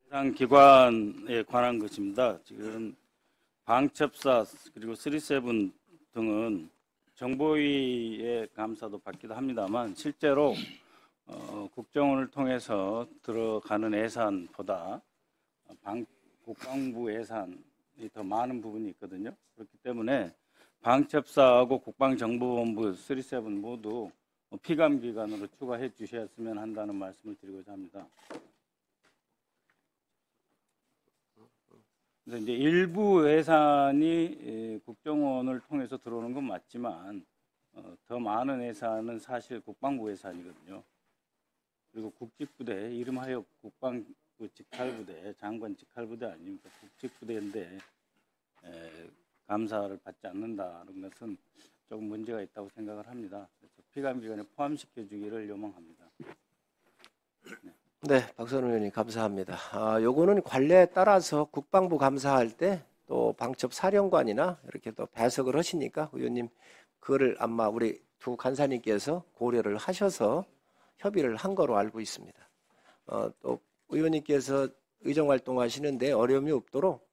해당 기관에 관한 것입니다. 지금 방첩사 그리고 37 등은 정보위의 감사도 받기도 합니다만 실제로 국정원을 통해서 들어가는 예산보다 국방부 예산이 더 많은 부분이 있거든요. 그렇기 때문에 방첩사하고 국방정보본부 37 모두 피감기관으로 추가해 주셨으면 한다는 말씀을 드리고자 합니다. 그래서 이제 일부 예산이 국정원을 통해서 들어오는 건 맞지만 더 많은 예산은 사실 국방부 예산이거든요. 그리고 국직부대, 이름하여 국방부 직할부대, 장관 직할부대 아닙니까? 국직부대인데 감사를 받지 않는다는 것은 조금 문제가 있다고 생각을 합니다. 그래서 피감기관에 포함시켜주기를 요망합니다. 네, 박선우 의원님 감사합니다. 요거는 관례에 따라서 국방부 감사할 때 또 방첩사령관이나 이렇게 또 배석을 하시니까 의원님 그거를 아마 우리 두 간사님께서 고려를 하셔서 협의를 한 거로 알고 있습니다. 또 의원님께서 의정활동하시는데 어려움이 없도록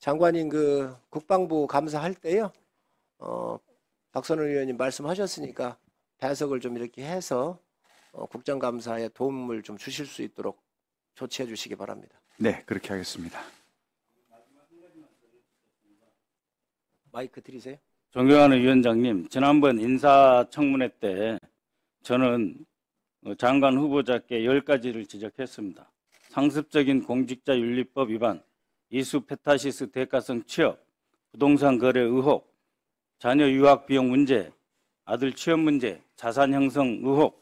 장관님 그 국방부 감사할 때요, 박선우 의원님 말씀하셨으니까 배석을 좀 이렇게 해서 국정감사에 도움을 좀 주실 수 있도록 조치해 주시기 바랍니다. 네, 그렇게 하겠습니다. 마이크 드리세요. 존경하는 위원장님, 지난번 인사청문회 때 저는 장관 후보자께 10가지를 지적했습니다. 상습적인 공직자윤리법 위반, 이수 페타시스 대가성 취업, 부동산 거래 의혹, 자녀 유학 비용 문제, 아들 취업 문제, 자산 형성 의혹,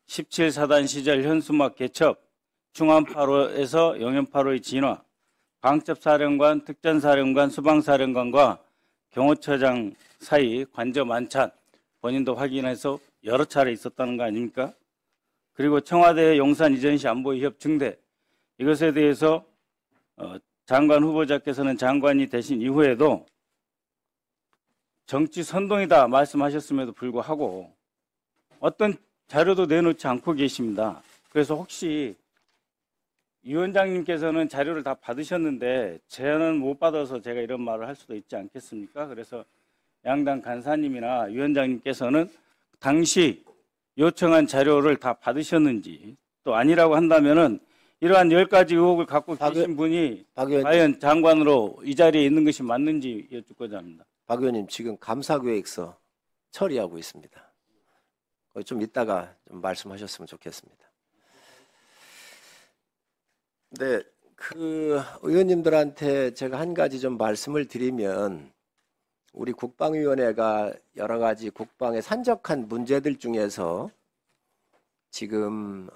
17사단 시절 현수막 개첩, 충암8호에서 영연8호의 진화, 방첩사령관, 특전사령관, 수방사령관과 경호처장 사이 관저 만찬, 본인도 확인해서 여러 차례 있었다는 거 아닙니까? 그리고 청와대 용산 이전 시 안보 위협 증대, 이것에 대해서 장관 후보자께서는 장관이 되신 이후에도 정치 선동이다 말씀하셨음에도 불구하고 어떤 자료도 내놓지 않고 계십니다. 그래서 혹시 위원장님께서는 자료를 다 받으셨는데 저는 못 받아서 제가 이런 말을 할 수도 있지 않겠습니까? 그래서 양당 간사님이나 위원장님께서는 당시 요청한 자료를 다 받으셨는지, 또 아니라고 한다면은 이러한 10가지 의혹을 갖고 계신 분이 과연 장관으로 이 자리에 있는 것이 맞는지 여쭙고자 합니다. 박 의원님 지금 감사계획서 처리하고 있습니다. 좀 이따가 좀 말씀하셨으면 좋겠습니다. 네, 그 의원님들한테 제가 한 가지 좀 말씀을 드리면 우리 국방위원회가 여러 가지 국방에 산적한 문제들 중에서 지금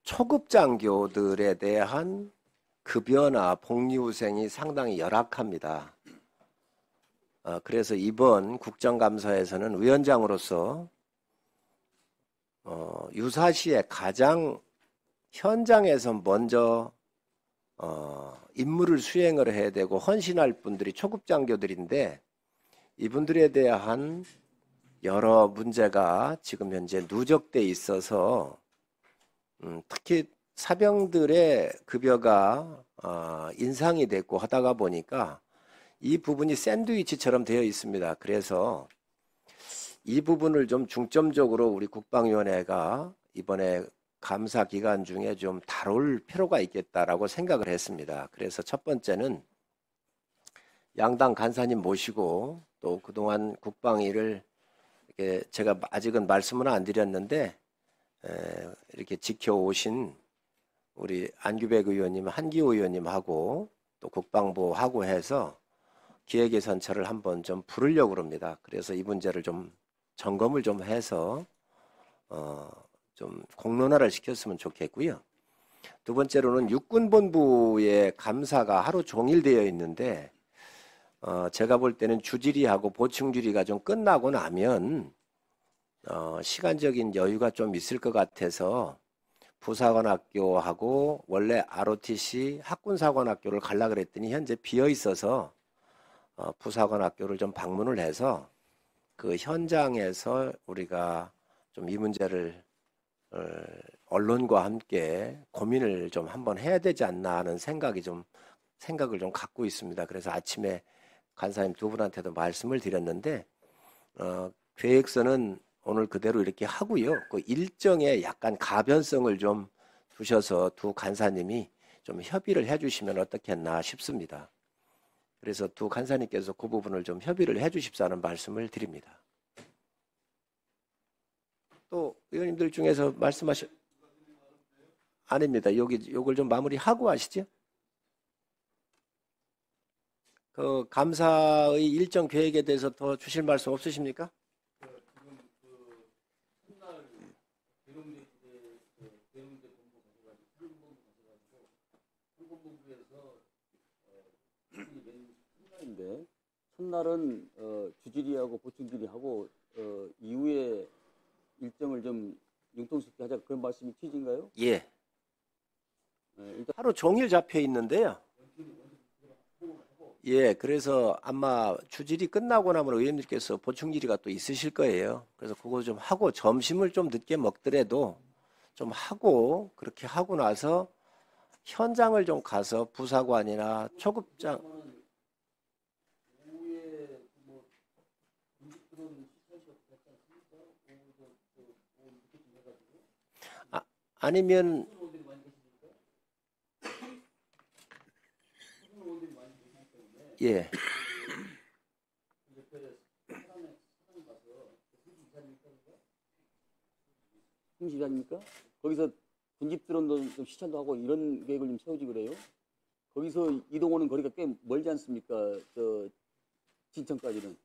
초급 장교들에 대한 급여나 복리후생이 상당히 열악합니다. 그래서 이번 국정감사에서는 위원장으로서 유사시에 가장 현장에서 먼저 임무를 수행을 해야 되고 헌신할 분들이 초급 장교들인데 이분들에 대한 여러 문제가 지금 현재 누적돼 있어서 특히 사병들의 급여가 인상이 됐고 하다가 보니까 이 부분이 샌드위치처럼 되어 있습니다. 그래서 이 부분을 좀 중점적으로 우리 국방위원회가 이번에 감사 기간 중에 좀 다룰 필요가 있겠다라고 생각을 했습니다. 그래서 첫 번째는 양당 간사님 모시고 또 그동안 국방위를 이렇게 제가 아직은 말씀은 안 드렸는데 이렇게 지켜오신 우리 안규백 의원님, 한기호 의원님하고 또 국방부하고 해서 기획예산처를 한번 좀 부르려고 합니다. 그래서 이 문제를 좀 점검을 좀 해서 좀 공론화를 시켰으면 좋겠고요. 두 번째로는 육군본부의 감사가 하루 종일 되어 있는데 제가 볼 때는 주질의하고 보충질의가 좀 끝나고 나면 시간적인 여유가 좀 있을 것 같아서 부사관학교하고 원래 ROTC 학군사관학교를 가려고 그랬더니 현재 비어 있어서 부사관학교를 좀 방문을 해서 그 현장에서 우리가 좀 이 문제를 언론과 함께 고민을 좀 한번 해야 되지 않나 하는 생각을 좀 갖고 있습니다. 그래서 아침에 간사님 두 분한테도 말씀을 드렸는데 계획서는 오늘 그대로 이렇게 하고요. 그 일정에 약간 가변성을 좀 두셔서 두 간사님이 좀 협의를 해주시면 어떻겠나 싶습니다. 그래서 두 간사님께서 그 부분을 좀 협의를 해주십사는 말씀을 드립니다. 또 의원님들 중에서 아닙니다. 요걸 좀 마무리하고 하시죠. 그 감사의 일정 계획에 대해서 더 주실 말씀 없으십니까? 첫날은 주질의하고 보충질의하고 이후에 일정을 좀 융통시키게 하자 그런 말씀이 취지인가요? 예. 일단 하루 종일 잡혀 있는데요. 예, 그래서 아마 주질이 끝나고 나면 의원님께서 보충질의가 또 있으실 거예요. 그래서 그거 좀 하고 점심을 좀 늦게 먹더라도 좀 하고 그렇게 하고 나서 현장을 좀 가서 부사관이나 초급장 아니면 예. 시간입니까? 거기서 군집드론도 좀 시찰도 하고 이런 계획을 좀 세우지 그래요? 거기서 이동하는 거리가 꽤 멀지 않습니까? 저 진천까지는.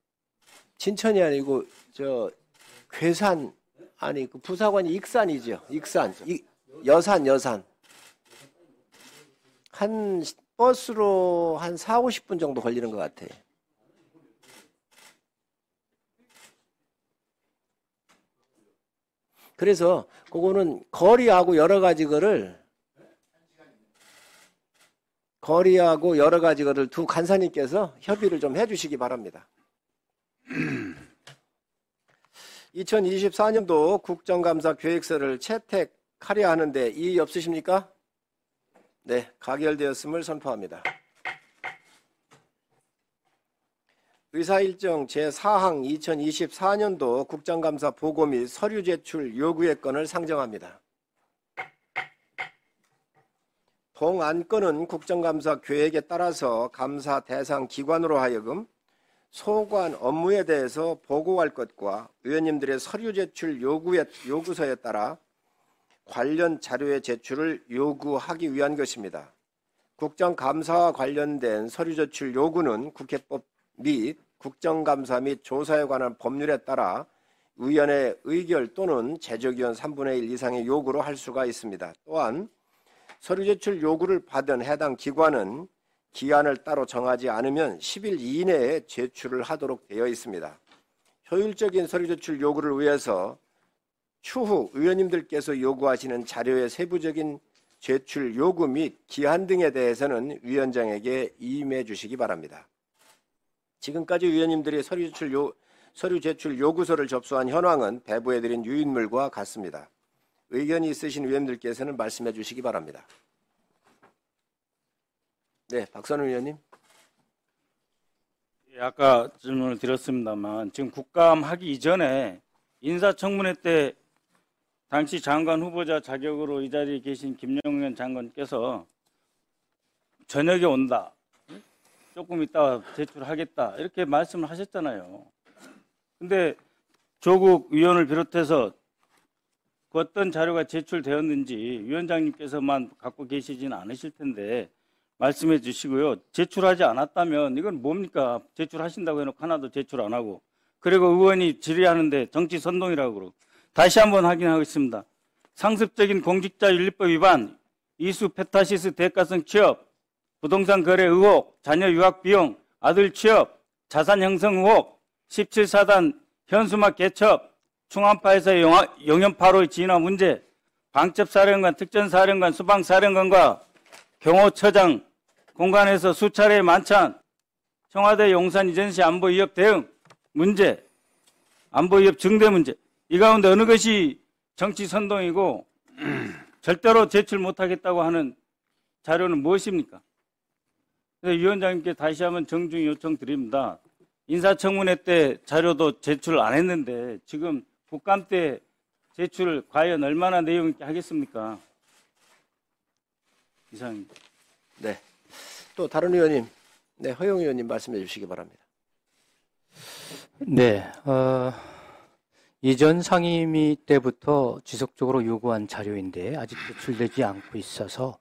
진천이 아니고 저 괴산 아니 그 부사관이 익산이죠. 익산. 여산. 한 버스로 한 4, 50분 정도 걸리는 것 같아요. 그래서 그거는 거리하고 여러 가지 거를 두 간사님께서 협의를 좀 해주시기 바랍니다. 2024년도 국정감사 계획서를 채택하려 하는데 이의 없으십니까? 네, 가결되었음을 선포합니다. 의사일정 제4항 2024년도 국정감사 보고 및 서류 제출 요구의 건을 상정합니다. 동안건은 국정감사 계획에 따라서 감사 대상 기관으로 하여금 소관 업무에 대해서 보고할 것과 의원님들의 서류 제출 요구서에 따라 관련 자료의 제출을 요구하기 위한 것입니다. 국정감사와 관련된 서류 제출 요구는 국회법 및 국정감사 및 조사에 관한 법률에 따라 의원의 의결 또는 제적의원 3분의 1 이상의 요구로 할 수가 있습니다. 또한 서류 제출 요구를 받은 해당 기관은 기한을 따로 정하지 않으면 10일 이내에 제출을 하도록 되어 있습니다. 효율적인 서류 제출 요구를 위해서 추후 의원님들께서 요구하시는 자료의 세부적인 제출 요구 및 기한 등에 대해서는 위원장에게 임해 주시기 바랍니다. 지금까지 위원님들이 서류 제출 요구서를 접수한 현황은 배부해드린 유인물과 같습니다. 의견이 있으신 위원님들께서는 말씀해 주시기 바랍니다. 네, 박선우 위원님. 아까 질문을 드렸습니다만 지금 국감하기 이전에 인사청문회 때 당시 장관 후보자 자격으로 이 자리에 계신 김영현 장관께서 저녁에 온다. 조금 있다가 제출하겠다. 이렇게 말씀을 하셨잖아요. 근데 조국 위원을 비롯해서 그 어떤 자료가 제출되었는지 위원장님께서만 갖고 계시지는 않으실 텐데 말씀해 주시고요. 제출하지 않았다면 이건 뭡니까? 제출하신다고 해놓고 하나도 제출 안 하고 그리고 의원이 질의하는데 정치 선동이라고 그러고 다시 한번 확인하겠습니다. 상습적인 공직자윤리법 위반, 이수 페타시스 대가성 취업, 부동산 거래 의혹, 자녀 유학 비용, 아들 취업, 자산 형성 의혹, 17사단 현수막 개첩, 충암파에서 영연파로의 진화 문제, 방첩사령관, 특전사령관, 수방사령관과 경호처장 공간에서 수차례 만찬, 청와대 용산 이전 시 안보 위협 대응 문제, 안보 위협 증대 문제, 이 가운데 어느 것이 정치 선동이고 절대로 제출 못하겠다고 하는 자료는 무엇입니까? 그래서 위원장님께 다시 한번 정중히 요청드립니다. 인사청문회 때 자료도 제출 안 했는데 지금 국감 때 제출 과연 얼마나 내용 있게 하겠습니까? 이상입니다. 네. 또 다른 의원님, 네, 허영 의원님 말씀해 주시기 바랍니다. 네, 이전 상임위 때부터 지속적으로 요구한 자료인데 아직 제출되지 않고 있어서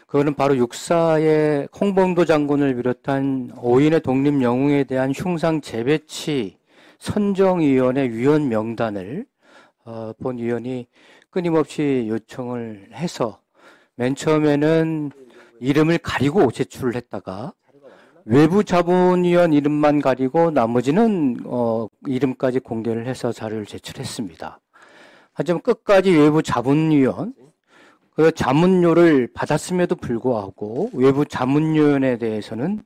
그거는 바로 육사의 홍범도 장군을 비롯한 5인의 독립 영웅에 대한 흉상 재배치 선정위원회 위원 명단을 본 위원이 끊임없이 요청을 해서 맨 처음에는 이름을 가리고 제출을 했다가 외부 자문위원 이름만 가리고 나머지는 이름까지 공개를 해서 자료를 제출했습니다. 하지만 끝까지 외부 자문위원 그 자문료를 받았음에도 불구하고 외부 자문위원에 대해서는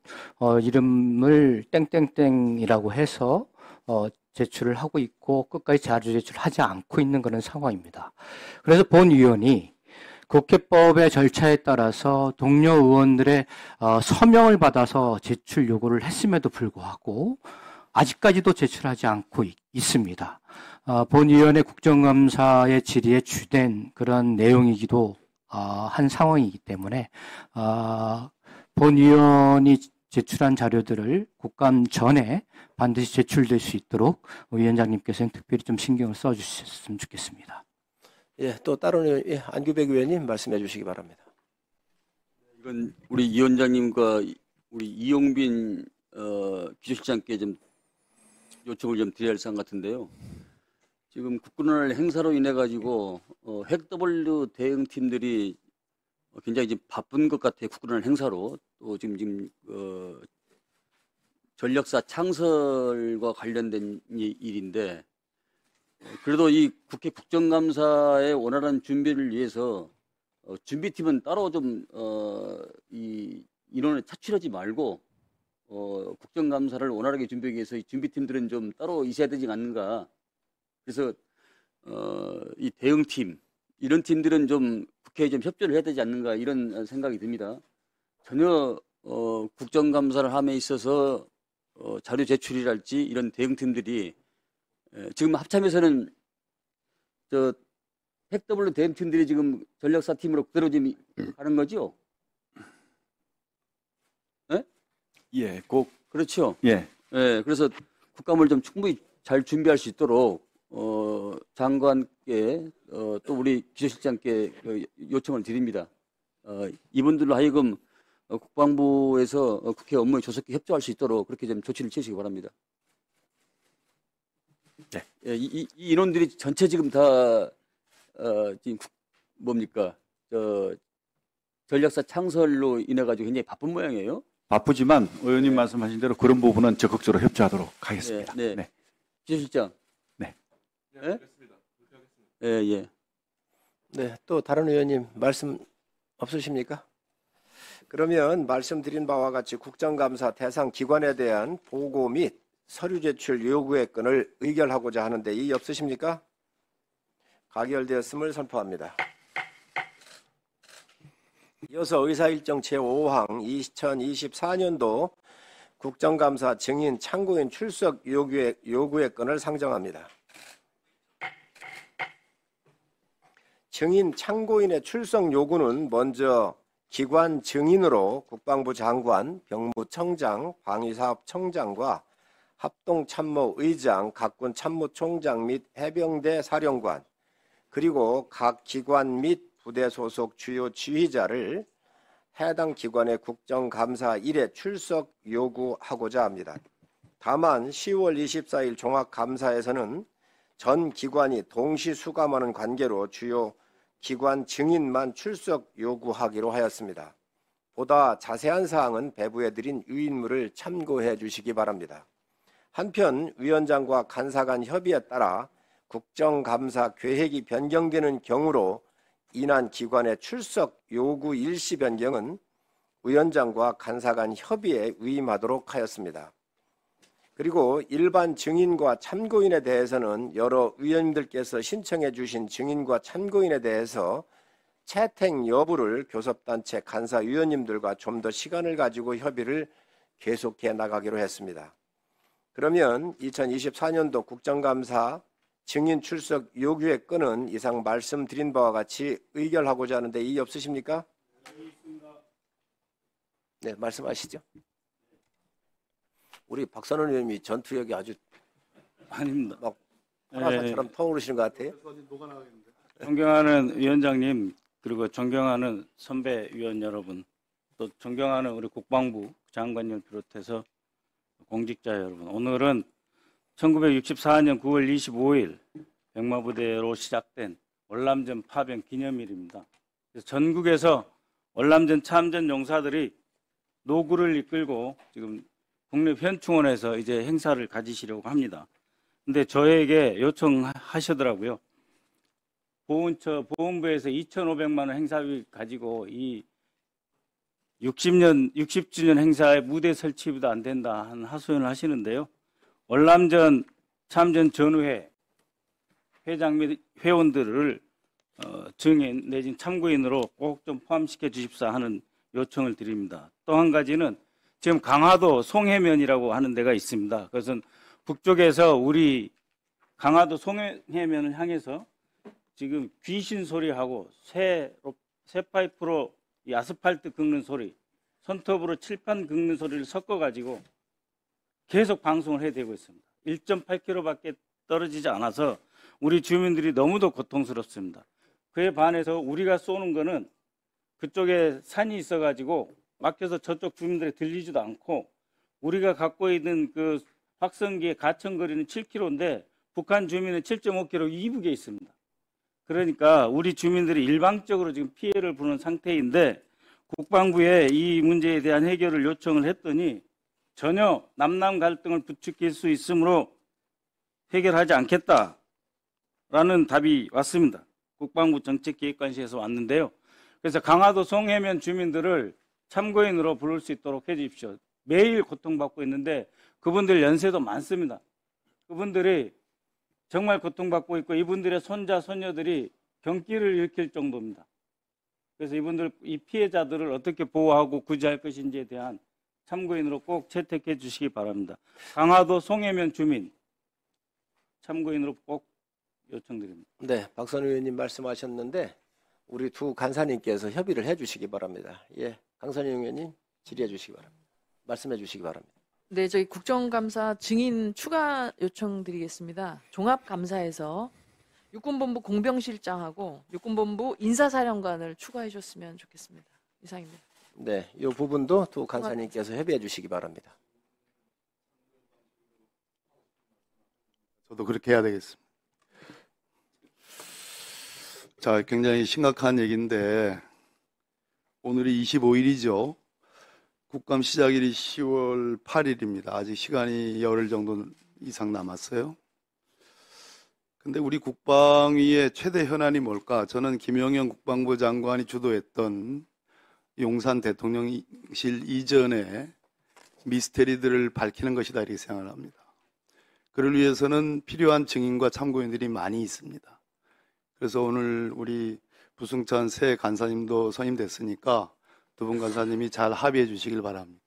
이름을 땡땡땡이라고 해서 제출을 하고 있고 끝까지 자료 제출하지 않고 있는 그런 상황입니다. 그래서 본 위원이 국회법의 절차에 따라서 동료 의원들의 서명을 받아서 제출 요구를 했음에도 불구하고 아직까지도 제출하지 않고 있습니다. 본 위원의 국정감사의 질의에 주된 그런 내용이기도 한 상황이기 때문에 본 위원이 제출한 자료들을 국감 전에 반드시 제출될 수 있도록 위원장님께서는 특별히 좀 신경을 써주셨으면 좋겠습니다. 예, 또 다른 의원, 예, 안규백 의원님 말씀해 주시기 바랍니다. 이건 우리 이 위원장님과 우리 이용빈 비서실장께 좀 요청을 좀 드려야 할 사항 같은데요. 지금 국군을 행사로 인해 가지고 핵W 대응팀들이 굉장히 지금 바쁜 것 같아요. 국군을 행사로 또 지금 전력사 창설과 관련된 일인데 그래도 이 국회 국정감사의 원활한 준비를 위해서 준비팀은 따로 좀 이 인원을 차출하지 말고 국정감사를 원활하게 준비하기 위해서 이 준비팀들은 좀 따로 있어야 되지 않는가. 그래서 이 대응팀 이런 팀들은 좀 국회에 좀 협조를 해야 되지 않는가 이런 생각이 듭니다. 전혀 국정감사를 함에 있어서 자료 제출이랄지 이런 대응팀들이 지금 합참에서는 저 핵W 대응팀들이 지금 전력사 팀으로 그대로 지금 가는 거죠? 예? 예, 꼭 그렇죠. 예. 예, 그래서 국감을 좀 충분히 잘 준비할 수 있도록 장관께 또 우리 비서실장께 요청을 드립니다. 이분들로 하여금 국방부에서 국회 업무에 조속히 협조할 수 있도록 그렇게 좀 조치를 취하시기 바랍니다. 네. 예, 이 인원들이 전체 지금 다 지금 뭡니까 전력사 창설로 인해 가지고 굉장히 바쁜 모양이에요. 바쁘지만 의원님 말씀하신 대로 그런 부분은 적극적으로 협조하도록 하겠습니다. 네, 네. 비서실장. 네. 예? 예, 예. 네, 또 다른 의원님 말씀 없으십니까? 그러면 말씀드린 바와 같이 국정감사 대상 기관에 대한 보고 및 서류 제출 요구의 건을 의결하고자 하는데 이의 없으십니까? 가결되었음을 선포합니다. 이어서 의사일정 제5항 2024년도 국정감사 증인 참고인 출석 요구의 건을 상정합니다. 증인 참고인의 출석 요구는 먼저 기관 증인으로 국방부 장관, 병무청장, 방위사업청장과 합동참모의장, 각군 참모총장 및 해병대 사령관, 그리고 각 기관 및 부대 소속 주요 지휘자를 해당 기관의 국정감사일에 출석 요구하고자 합니다. 다만 10월 24일 종합감사에서는 전 기관이 동시 수감하는 관계로 주요 기관 증인만 출석 요구하기로 하였습니다. 보다 자세한 사항은 배부해드린 유인물을 참고해 주시기 바랍니다. 한편 위원장과 간사 간 협의에 따라 국정감사 계획이 변경되는 경우로 인한 기관의 출석 요구 일시 변경은 위원장과 간사 간 협의에 위임하도록 하였습니다. 그리고 일반 증인과 참고인에 대해서는 여러 의원님들께서 신청해 주신 증인과 참고인에 대해서 채택 여부를 교섭단체 간사위원님들과 좀 더 시간을 가지고 협의를 계속해 나가기로 했습니다. 그러면 2024년도 국정감사 증인 출석 요구의 건은 이상 말씀드린 바와 같이 의결하고자 하는데 이의 없으십니까? 네, 말씀하시죠. 우리 박선원 의원님이 전투력이 아주 아닙니다. 막 파라사처럼 터오르시는 것 같아요. 존경하는 위원장님, 그리고 존경하는 선배 위원 여러분, 또 존경하는 우리 국방부 장관님을 비롯해서 공직자 여러분, 오늘은 1964년 9월 25일 백마부대로 시작된 월남전 파병 기념일입니다. 그래서 전국에서 월남전 참전 용사들이 노구를 이끌고 지금 국립현충원에서 이제 행사를 가지시려고 합니다. 근데 저에게 요청하시더라고요. 보훈부에서 2,500만 원 행사비 가지고 이 60주년 행사에 무대 설치비도 안 된다 하는 하소연을 하시는데요. 월남전 참전 전후회 회장 및 회원들을 증인 내진 참고인으로 꼭 좀 포함시켜 주십사 하는 요청을 드립니다. 또 한 가지는 지금 강화도 송해면이라고 하는 데가 있습니다. 그것은 북쪽에서 우리 강화도 송해면을 향해서 지금 귀신 소리하고 새 파이프로 이 아스팔트 긁는 소리, 손톱으로 칠판 긁는 소리를 섞어가지고 계속 방송을 해대고 있습니다. 1.8km밖에 떨어지지 않아서 우리 주민들이 너무도 고통스럽습니다. 그에 반해서 우리가 쏘는 거는 그쪽에 산이 있어가지고 막혀서 저쪽 주민들이 들리지도 않고, 우리가 갖고 있는 그 확성기의 가천거리는 7km인데 북한 주민은 7.5km 이북에 있습니다. 그러니까 우리 주민들이 일방적으로 지금 피해를 보는 상태인데, 국방부에 이 문제에 대한 해결을 요청을 했더니 전혀 남남 갈등을 부추길 수 있으므로 해결하지 않겠다라는 답이 왔습니다. 국방부 정책기획관실에서 왔는데요. 그래서 강화도 송해면 주민들을 참고인으로 부를 수 있도록 해주십시오. 매일 고통받고 있는데 그분들 연세도 많습니다. 그분들이 정말 고통받고 있고 이분들의 손자, 손녀들이 경기를 일으킬 정도입니다. 그래서 이분들, 이 피해자들을 어떻게 보호하고 구제할 것인지에 대한 참고인으로 꼭 채택해 주시기 바랍니다. 강화도 송해면 주민 참고인으로 꼭 요청드립니다. 네, 박선 의원님 말씀하셨는데 우리 두 간사님께서 협의를 해주시기 바랍니다. 예, 강선영 의원님 질의해 주시기 바랍니다. 말씀해 주시기 바랍니다. 네, 저희 국정감사 증인 추가 요청드리겠습니다. 종합감사에서 육군본부 공병실장하고 육군본부 인사사령관을 추가해 줬으면 좋겠습니다. 이상입니다. 네, 이 부분도 두 간사님께서 협의해 주시기 바랍니다. 저도 그렇게 해야 되겠습니다. 자, 굉장히 심각한 얘기인데 오늘이 25일이죠. 국감 시작일이 10월 8일입니다. 아직 시간이 열흘 정도 이상 남았어요. 근데 우리 국방위의 최대 현안이 뭘까? 저는 김영현 국방부 장관이 주도했던 용산 대통령실 이전의 미스테리들을 밝히는 것이다 이렇게 생각을 합니다. 그를 위해서는 필요한 증인과 참고인들이 많이 있습니다. 그래서 오늘 우리 부승찬 새 간사님도 선임됐으니까 두 분 간사님이 잘 합의해 주시길 바랍니다.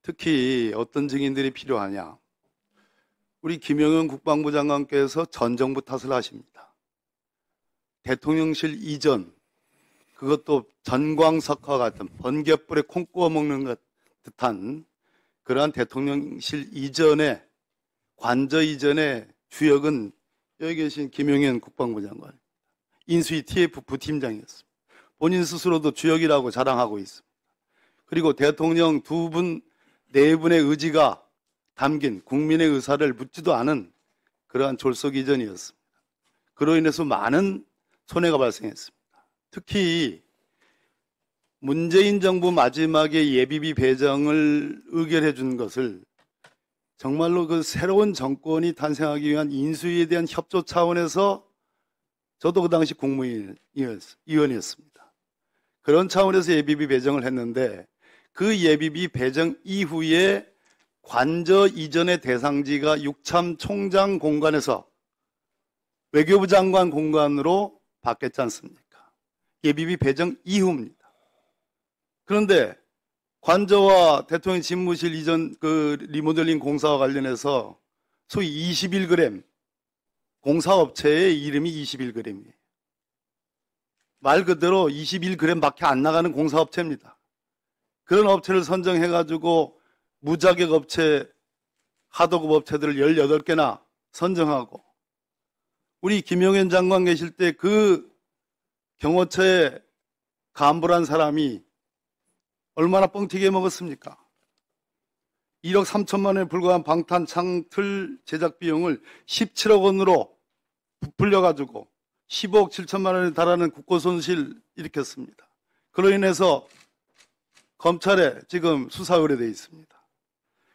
특히 어떤 증인들이 필요하냐? 우리 김영현 국방부 장관께서 전 정부 탓을 하십니다. 대통령실 이전, 그것도 전광석화 같은 번갯불에 콩 구워 먹는 것 듯한 그러한 대통령실 이전의 관저 이전의 주역은 여기 계신 김영현 국방부 장관, 인수위 TF 부팀장이었습니다. 본인 스스로도 주역이라고 자랑하고 있습니다. 그리고 대통령 네 분의 의지가 담긴 국민의 의사를 묻지도 않은 그러한 졸속 이전이었습니다. 그로 인해서 많은 손해가 발생했습니다. 특히 문재인 정부 마지막에 예비비 배정을 의결해 준 것을 정말로 그 새로운 정권이 탄생하기 위한 인수위에 대한 협조 차원에서 저도 그 당시 국무위원이었습니다. 그런 차원에서 예비비 배정을 했는데 그 예비비 배정 이후에 관저 이전의 대상지가 육참 총장 공간에서 외교부 장관 공간으로 바뀌었지 않습니까? 예비비 배정 이후입니다. 그런데 관저와 대통령 집무실 이전 그 리모델링 공사와 관련해서 소위 21g 공사업체의 이름이 21g이에요. 말 그대로 21g밖에 안 나가는 공사업체입니다. 그런 업체를 선정해가지고 무자격 업체, 하도급 업체들을 18개나 선정하고 우리 김용현 장관 계실 때 그 경호처의 간부란 사람이 얼마나 뻥튀기에 먹었습니까? 1억 3천만 원에 불과한 방탄 창틀 제작 비용을 17억 원으로 부풀려가지고 15억 7천만 원에 달하는 국고 손실 일으켰습니다. 그로 인해서 검찰에 지금 수사 의뢰되어 있습니다.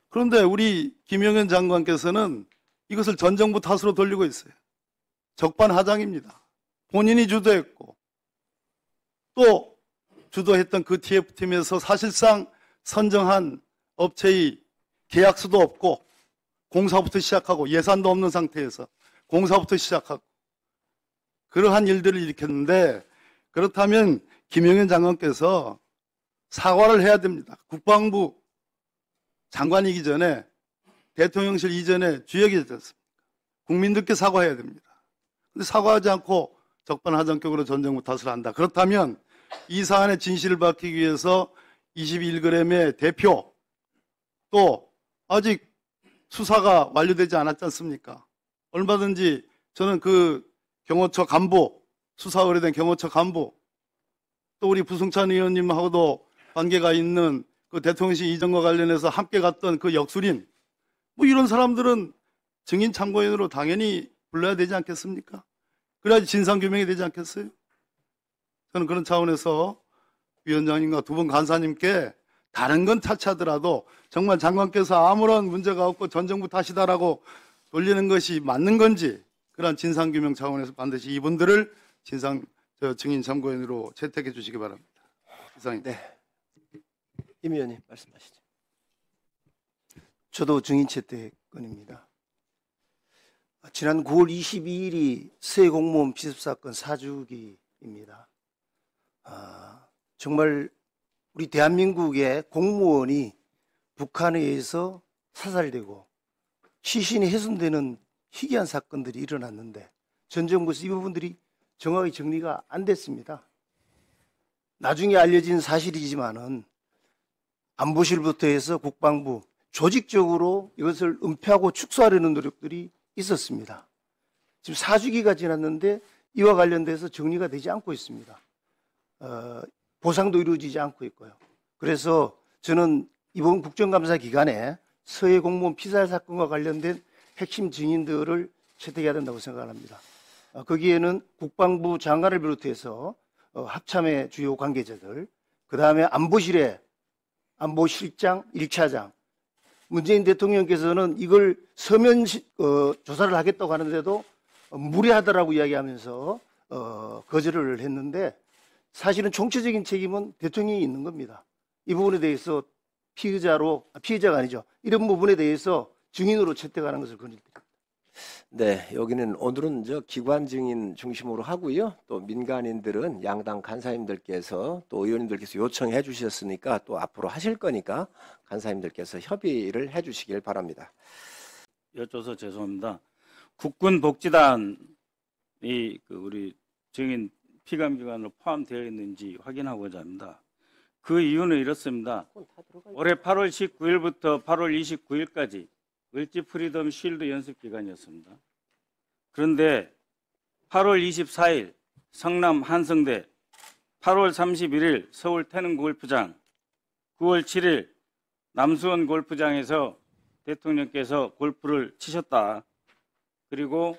그런데 우리 김용현 장관께서는 이것을 전 정부 탓으로 돌리고 있어요. 적반하장입니다. 본인이 주도했고 또 주도했던 그 TF팀에서 사실상 선정한 업체의 계약서도 없고 공사부터 시작하고 예산도 없는 상태에서 공사부터 시작하고 그러한 일들을 일으켰는데 그렇다면 김용현 장관께서 사과를 해야 됩니다. 국방부 장관이기 전에 대통령실 이전에 주역이지 않습니까? 국민들께 사과해야 됩니다. 근데 사과하지 않고 적반하장격으로 전 정부 탓을 한다. 그렇다면 이 사안의 진실을 밝히기 위해서 21g의 대표 또 아직 수사가 완료되지 않았지 않습니까? 얼마든지 저는 그 경호처 간부, 수사 의뢰된 경호처 간부 또 우리 부승찬 의원님하고도 관계가 있는 그 대통령실 이전과 관련해서 함께 갔던 그 역술인 뭐 이런 사람들은 증인 참고인으로 당연히 불러야 되지 않겠습니까? 그래야지 진상규명이 되지 않겠어요? 저는 그런 차원에서 위원장님과 두 분 간사님께 다른 건 차치하더라도 정말 장관께서 아무런 문제가 없고 전 정부 탓이다라고 돌리는 것이 맞는 건지 그런 진상규명 차원에서 반드시 이분들을 증인 참고인으로 채택해 주시기 바랍니다. 이상입니다. 네. 임 의원님 말씀하시죠. 저도 증인 채택건입니다. 지난 9월 22일이 새 공무원 피습 사건 4주기입니다. 정말 우리 대한민국의 공무원이 북한에 의해서 사살되고 시신이 훼손되는 희귀한 사건들이 일어났는데 전 정부에서 이 부분들이 정확히 정리가 안 됐습니다. 나중에 알려진 사실이지만은 안보실부터 해서 국방부 조직적으로 이것을 은폐하고 축소하려는 노력들이 있었습니다. 지금 4주기가 지났는데 이와 관련돼서 정리가 되지 않고 있습니다. 보상도 이루어지지 않고 있고요. 그래서 저는 이번 국정감사 기간에 서해 공무원 피살 사건과 관련된 핵심 증인들을 채택해야 된다고 생각합니다. 거기에는 국방부 장관을 비롯해서 합참의 주요 관계자들, 그 다음에 안보실의 안보실장, 1차장, 문재인 대통령께서는 이걸 서면 조사를 하겠다고 하는데도 무리하다라고 이야기하면서 거절을 했는데 사실은 총체적인 책임은 대통령이 있는 겁니다. 이 부분에 대해서 피의자가 아니죠. 이런 부분에 대해서 증인으로 채택하는 것을 권유드립니다. 네, 여기는 오늘은 기관 증인 중심으로 하고요. 또 민간인들은 양당 간사님들께서 또 의원님들께서 요청해 주셨으니까 또 앞으로 하실 거니까 간사님들께서 협의를 해 주시길 바랍니다. 여쭤서 죄송합니다. 국군복지단이 우리 증인 피감기관으로 포함되어 있는지 확인하고자 합니다. 그 이유는 이렇습니다. 올해 8월 19일부터 8월 29일까지 을지 프리덤 쉴드 연습 기간이었습니다. 그런데 8월 24일 성남 한성대, 8월 31일 서울 태릉 골프장, 9월 7일 남수원 골프장에서 대통령께서 골프를 치셨다. 그리고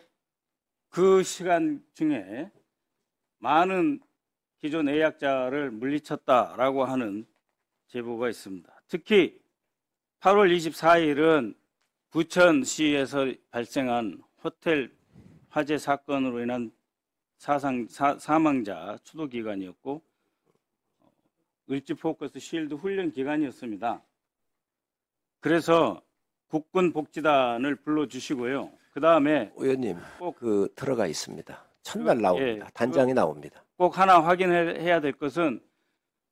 그 시간 중에 많은 기존 예약자를 물리쳤다라고 하는 제보가 있습니다. 특히 8월 24일은 부천시에서 발생한 호텔 화재 사건으로 인한 사망자 추도 기간이었고 을지 포커스 쉴드 훈련 기간이었습니다. 그래서 국군복지단을 불러주시고요. 그 다음에 의원님, 꼭- 그 들어가 있습니다. 첫날 나옵니다. 예, 단장이 나옵니다. 꼭 하나 확인해야 될 것은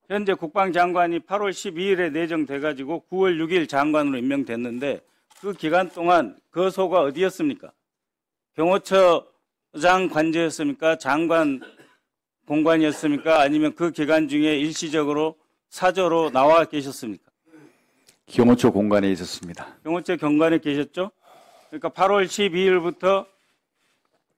현재 국방장관이 8월 12일에 내정돼가지고 9월 6일 장관으로 임명됐는데 그 기간 동안 거소가 어디였습니까? 경호처장 관저였습니까? 장관 공관이었습니까? 아니면 그 기간 중에 일시적으로 사저로 나와 계셨습니까? 경호처 공간에 있었습니다. 경호처 경관에 계셨죠? 그러니까 8월 12일부터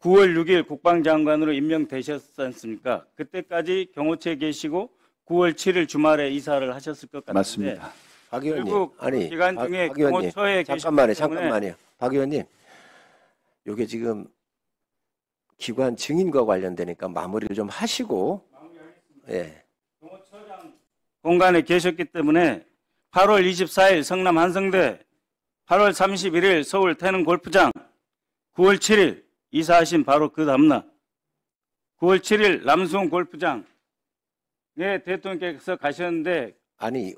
9월 6일 국방장관으로 임명되셨지 않습니까? 그때까지 경호처에 계시고 9월 7일 주말에 이사를 하셨을 것 같은데 맞습니다. 박 의원님, 결국 아니, 기간 중에 박 의원님, 경호처에 계셨기 때문에 잠깐만요. 박 의원님, 요게 지금 기관 증인과 관련되니까 마무리를 좀 하시고, 예. 공간에 계셨기 때문에 8월 24일 성남 한성대, 8월 31일 서울 태릉 골프장, 9월 7일 이사하신 바로 그 다음날 9월 7일 남수원 골프장에 대통령께서 가셨는데 아니,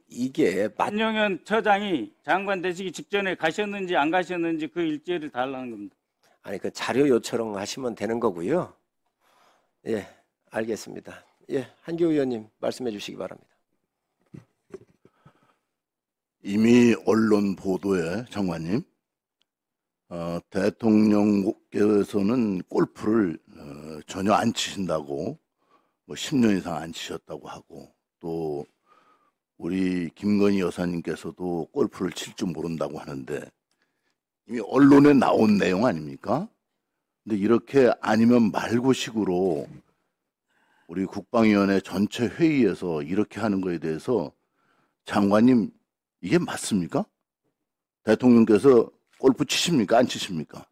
이게 한용현 처장이 장관 되시기 직전에 가셨는지 안 가셨는지 그 일지를 달라는 겁니다. 아니, 그 자료 요청 하시면 되는 거고요. 예, 알겠습니다. 예, 한교 의원님 말씀해 주시기 바랍니다. 이미 언론 보도에 장관님, 대통령께서는 골프를 전혀 안 치신다고, 뭐 10년 이상 안 치셨다고 하고, 또 우리 김건희 여사님께서도 골프를 칠 줄 모른다고 하는데 이미 언론에 나온 내용 아닙니까? 근데 이렇게 아니면 말고식으로 우리 국방위원회 전체 회의에서 이렇게 하는 거에 대해서 장관님 이게 맞습니까? 대통령께서 골프 치십니까? 안 치십니까?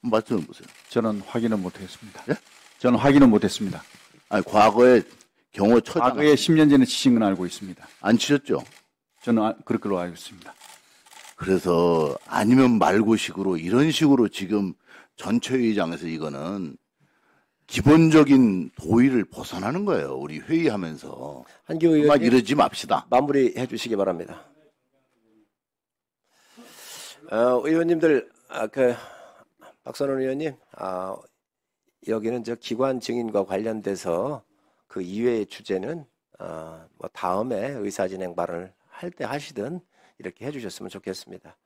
말씀해 보세요. 저는 확인은 못했습니다. 예? 저는 확인은 못했습니다. 아니, 과거에 경호처장 과거에 10년 전에 치신 건 알고 있습니다. 안 치셨죠? 저는 그럴 걸로 알고 있습니다. 그래서 아니면 말고식으로 이런 식으로 지금 전체 회의장에서 이거는 기본적인 도의를 벗어나는 거예요. 우리 회의하면서. 한교 막 의원님 이러지 맙시다. 마무리해 주시기 바랍니다. 의원님들, 박선원 의원님, 여기는 저 기관 증인과 관련돼서 그 이외의 주제는 뭐 다음에 의사진행 발언을 할 때 하시든 이렇게 해주셨으면 좋겠습니다.